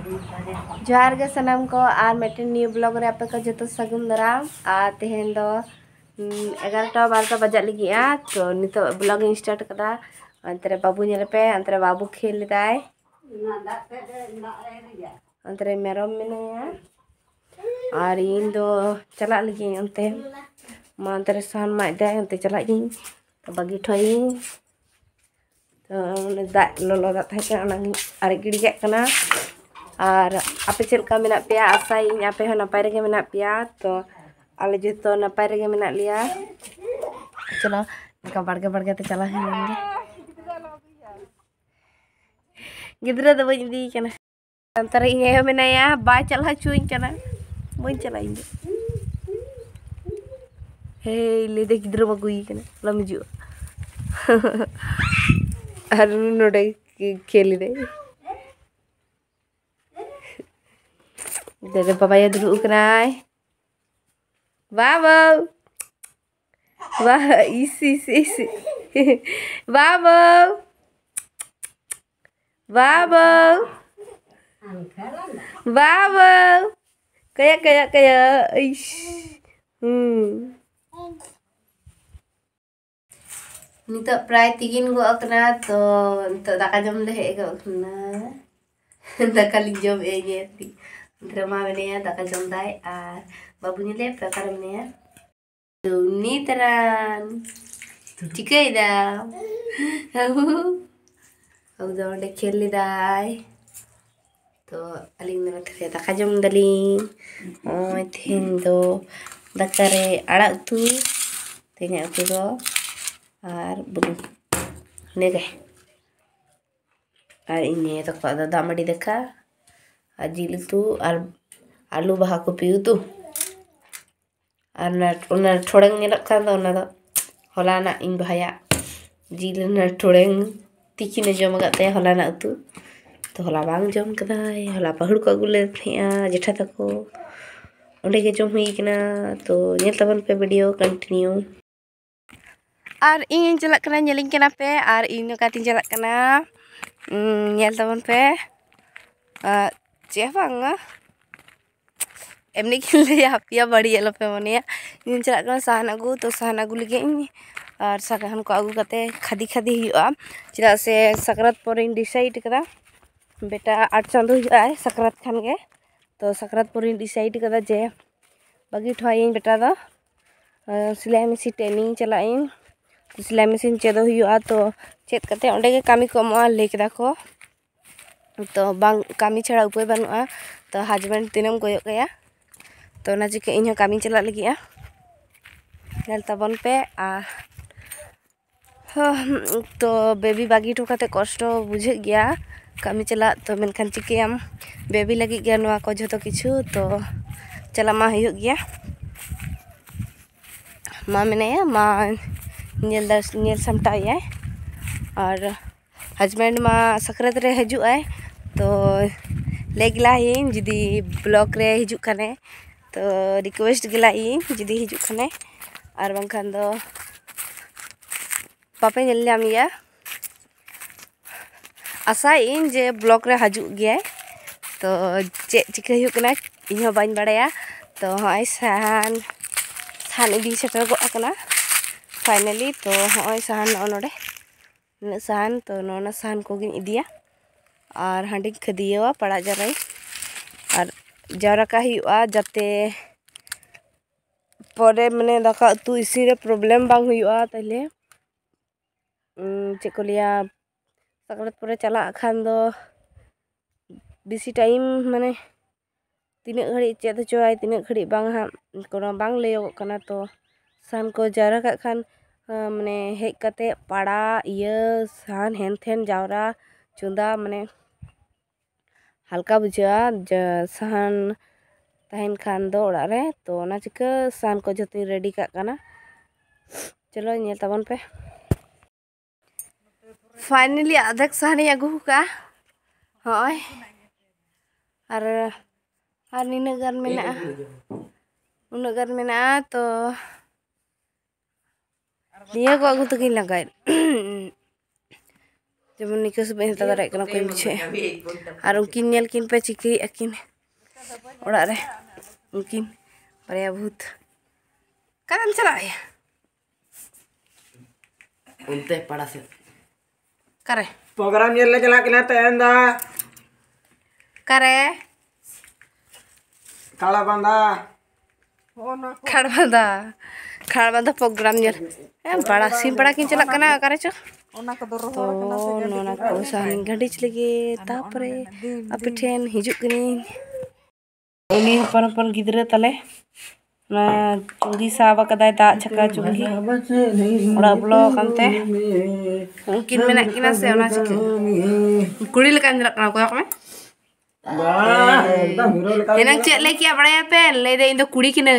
जोहार गे सनम को और मेटे न्यू ब्लॉग रे आपे को जतो सगुन दाराम और तेहेन दो 11टा 12टा बजा लगी तो नितो ब्लॉग स्टार्ट कदा अंतरे बाबू नेले पे अंतरे बाबू खेल दाय अंतरे मेरम मिनाया और इन दो चला लगी अंते मा अंतरे सान मा दाय अंते चला इन तो बागी ठोई तो दा लोलो दा थाके अरे गिड़ी के कना और आपे चलका मेना पिया आसाई आपे हो नपाय रेगे मेना पिया तो आले जतो नपाय रेगे मेना लिया चलो इनका बड़गे बड़गे ते चला है गिद्रा दो बई दी कना अंतर इन मेनाया बाय चला चुई कना बई चला इन हे ले दे गिद्रा बगुई कना लमजु और नोडे खेली दे Dari papaya dulu kenai. Babo. Wah, isi. Babo. Babo. Babo. Kayak. Ish. Nito pray tigin gua kena to untuk daka jom deh ego kena. Daka jom ege. Drama menaya daka jom dai ar babunya le prakar menaya Duni teran cikai da aku jom de kheli dai to aling na thre daka jom daling oi thin do dakare ara utu tenya utu do ar bulu nege ar ini to ko da damadi deka Ajil itu alu baha ko piu tu arna thoreng nyelak kan da ona da holana ing bahaya jil na thoreng tikine jom agate holana utu to hola bang jom kadai hola pahur ko agule thea jetha tako onde ge jom hui kina to nyel taban pe video continue ar ing jalak kana nyeling kana pe ar ing katin jalak kana nyel taban pe Cevanga emni kile ya pia badi elo pe mone इन चला कना साहन आगु लगे और सागहन को आगु कते खादी हुआ चला से सकरात पर इन डिसाइड कदा बेटा 8 चांदो हुआ सकरात खान गे तो सकरात पर इन डिसाइड कदा जे बागी ठोइन बेटा दा सिलाई मशीन ट्रेनिंग चला इन सिलाई मशीन चेदो हुआ तो चेत कते ओंडे गे कामी को मो ले कदा को तो बांग कामी छड़ा उपाय बानुआ तो हस्बैंड तिनम कोयो गया तो ना चिके इन कामी चला लगिया नेल तबन पे आ तो बेबी बागी ठोकाते कष्ट बुझे गया कामी चला तो मेनखान चिकेयाम बेबी लगी गया नवा को जतो किछु तो चला मा हुयो गया मा मेनेया मा नेल सामटाया और हस्बैंड मा सकरात रे हजु आए तो ले गिलाइन जुदी ब्लॉग रे हिजु खाने तो रिक्वेस्ट गिलाइन जुदी हिजु खाने और बांखान दो पापे नेल नामिया आशा इन जे ब्लॉग रे हजु गया तो चे चिका हुयो कना इन हो बाइन बाड़ाया तो हाय साहान इदी सेटर गो कना फाइनली तो हाय साहान नोडे साहान तो नोना साहान को गिन इदिया और हांडी खदिया पड़ा जराई और जरा का हुआ जाते परे मने दाका उतु इसी रे प्रॉब्लम बांग हुआ तले चे को लिया सकरात परे चला खान दो बेसी टाइम माने तिने घड़ी चेद चोय तिने घड़ी बांग हा कोनो बांग लेयो कना तो सान को जरा का खान माने हेक कते पाड़ा इया सान हेनथेन जावरा चुंदा माने हल्का बुझा साहन तहन खान दो ओड़ा रे तो ना चिका साहन को जति रेडी का कना चलो नेल तबन पे फाइनली आधक साहन आगु का होय और निना गान मेना उना गान मेना तो निया को आगु तो किन लगाय जेमन निका से बहन दादा रेकना कोई मुझे और उनकिन नेल किन पे चिकी अकिन ओड़ा रे उनकिन बारिया भूत कदम चलाए उनते पड़ा से करे प्रोग्राम ये ले चला के ना तेंदा करे काला बंदा खड़बंदा प्रोग्राम ये बड़ा सिम बड़ा किन चला कना करे चो तो नोना को सानी घड़ी चलेगे तापरे अपे ठेन हिजुक कनी उनी हपन हपन गिदरे तले ना चुंगी साबा कदाय दा छका चुंगी ओड़ा ब्लो कांते उनकिन मेना किना से ओना चके कुड़ी लेका जला कना कोया में एनang cek lagi apa ya pen lede indo kuri kina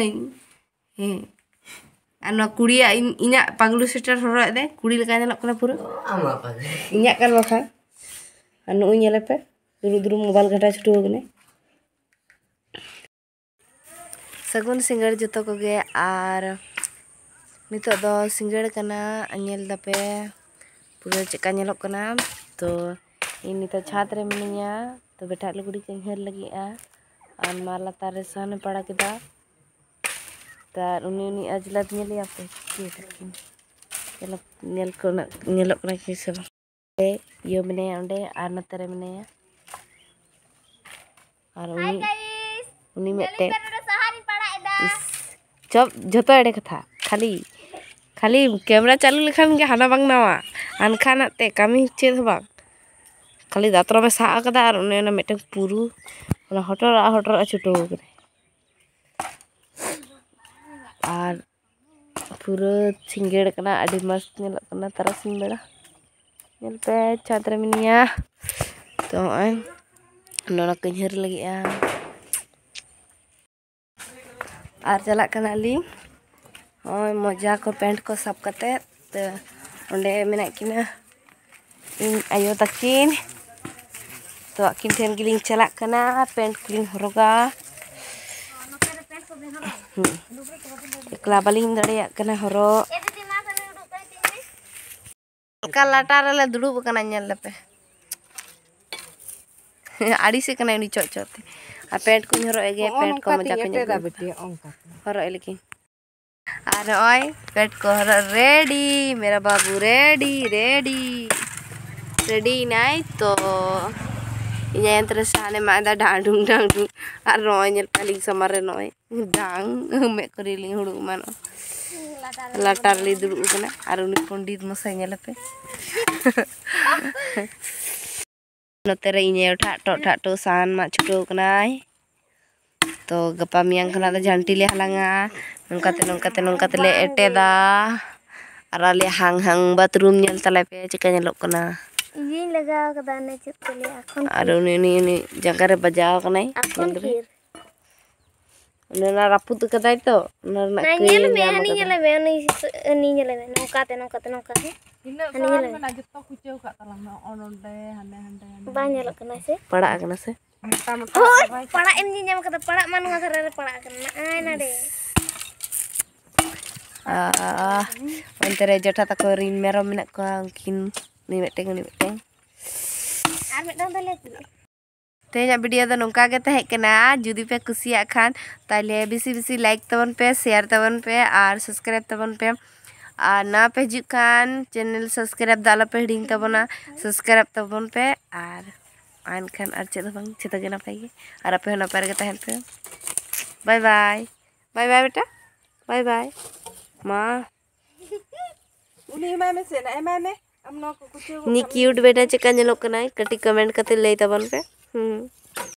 anu kuri ya inya paglu seter horok deh kuri leka nyelok kena pura inya kan bakal anu unya lepe dulu mobile gada chutu gene sagun singar joto koge ar nitok do singar kana anyel dape pura cek nyelok kena to ini to छात्र मिनिया तो बेटा लुगड़ी के घेर लगी और माला तारे सहने पड़ा के दा तार उनी अजलत नेलिया पे के तकिन चलो नेल को नेलक ना के सब ए यो मने ओंडे आर नतरे मने और उनी मेटे जब जतो एडे कथा खाली कैमरा चालू लेखान के हाना बांग नावा अनखाना ते कमी चेद बांग खाली दातरा में सा कदा और उन्हें मिटन पुरु ना हटर छुटो करे और पूरा सिंगेड़ कना अड़ी मस्त नेल कना तरसिन बेड़ा नेल पे छात्र मिनिया तो नोना कन्हर लगी और चला कना ली ओय मजा को पेंट को सब कते तो ओंडे मेना किना इन आयो तकिन तो akin ठेन गिलिंग चला कना पेंट गिलिंग हरोगा एकला बालिंग दड़िया कना हरो का लाटार ले दुड़ुब कना नेल लेपे आड़ी से कना उनी चोचोते आ पेंट को हरो एगे पेंट को मजा को बेटी हरो लेकिन और ओय पेंट को हरो रेडी मेरा बाबू रेडी नाइ तो इnya entre sane maada dandung ar noy nyel paling samare noy dang me koriling hudu mano latar li dulu kana ar uni pondit masa nyelepe notere inya tat san ma chuto kanai to gapa miang kana da janti le halanga nongkate le eteda ara le hang bathroom nyel talape chika nyelok kana ये लगा कदा ने चितले अखन आरो नी जगह रे बजाव कनाई ना रापुत कदाई तो ना नेल में नी नेले में नोकाते इना साल में जत्तो खुचेव का तलंग ओनोंडे हने बा नेल कना से पड़ा एम नी नेम कदा पड़ा मानुआ करे पड़ा कना आय ना दे ontere jota tako rin merom menak ko angkin ni meteng आर मेडम दले तेजा वीडियो तो नोंका के तहे कना जुदी पे कुसिया खान ताले बिसी लाइक तबन पे शेयर तबन पे और सब्सक्राइब तबन पे और ना पे हिजु खान चैनल सब्सक्राइब दाला पे हिडिंग तबना सब्सक्राइब तबन पे और आन खान और चेद बंग चेता के नपाय गे और आपे नपाय गे तहन पे बाय बेटा बाय माँ उनी में से ना में हम नो को कुछ नी क्यूट बेटा चिकन जलोक कनाई कटी कमेंट कते ले तबन पे